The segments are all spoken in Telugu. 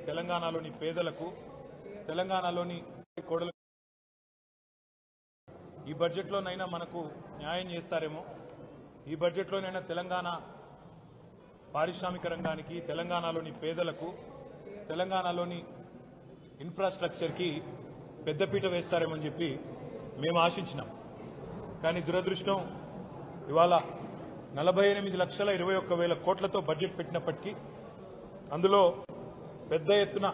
తెలంగాణలోని పేదలకు తెలంగాణలోని కోడలకు ఈ బడ్జెట్లోనైనా మనకు న్యాయం చేస్తారేమో, ఈ బడ్జెట్లోనైనా తెలంగాణ పారిశ్రామిక రంగానికి, తెలంగాణలోని పేదలకు, తెలంగాణలోని ఇన్ఫ్రాస్ట్రక్చర్కి పెద్దపీట వేస్తారేమని చెప్పి మేము ఆశించినాం. కానీ దురదృష్టం ఇవాళ 48,21,000 కోట్లతో బడ్జెట్ పెట్టినప్పటికీ అందులో పెద్ద ఎత్తున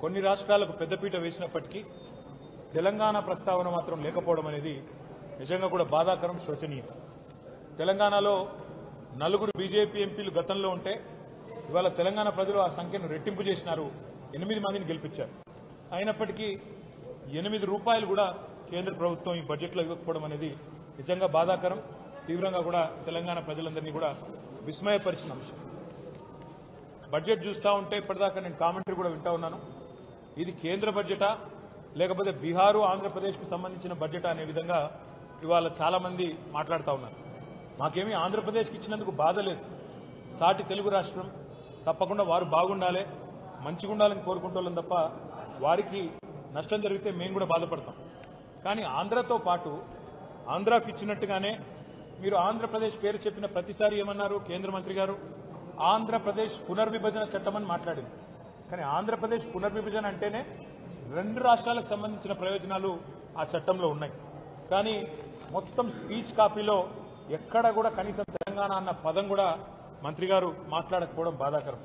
కొన్ని రాష్ట్రాలకు పెద్దపీట వేసినప్పటికీ తెలంగాణ ప్రస్తావన మాత్రం లేకపోవడం అనేది నిజంగా కూడా బాధాకరం, శోచనీయం. తెలంగాణలో 4 బీజేపీ ఎంపీలు గతంలో ఉంటే ఇవాళ తెలంగాణ ప్రజలు ఆ సంఖ్యను రెట్టింపు చేసినారు, 8 మందిని గెలిపించారు. అయినప్పటికీ 8 రూపాయలు కూడా కేంద్ర ప్రభుత్వం ఈ బడ్జెట్లో ఇవ్వకపోవడం అనేది నిజంగా బాధాకరం, తీవ్రంగా కూడా తెలంగాణ ప్రజలందరినీ కూడా విస్మయపరిచిన అంశం. బడ్జెట్ చూస్తూ ఉంటే ఇప్పటిదాకా నేను కామెంటరీ కూడా వింటా ఉన్నాను. ఇది కేంద్ర బడ్జెటా లేకపోతే బీహారు ఆంధ్రప్రదేశ్కు సంబంధించిన బడ్జెటా అనే విధంగా ఇవాళ చాలా మంది మాట్లాడుతూ ఉన్నారు. మాకేమీ ఆంధ్రప్రదేశ్కి ఇచ్చినందుకు బాధ లేదు. సాటి తెలుగు రాష్ట్రం, తప్పకుండా వారు బాగుండాలి, మంచిగా ఉండాలని కోరుకుంటోళ్ళం తప్ప వారికి నష్టం జరిగితే మేము కూడా బాధపడతాం. కానీ ఆంధ్రతో పాటు ఆంధ్రాకు ఇచ్చినట్టుగానే మీరు ఆంధ్రప్రదేశ్ పేరు చెప్పిన ప్రతిసారి ఏమన్నారు కేంద్ర మంత్రి గారు? ఆంధ్రప్రదేశ్ పునర్విభజన చట్టం అని మాట్లాడింది. కానీ ఆంధ్రప్రదేశ్ పునర్విభజన అంటేనే 2 రాష్ట్రాలకు సంబంధించిన ప్రయోజనాలు ఆ చట్టంలో ఉన్నాయి. కానీ మొత్తం స్పీచ్ కాపీలో ఎక్కడ కూడా కనీసం తెలంగాణ అన్న పదం కూడా మంత్రి గారు మాట్లాడకపోవడం బాధాకరం.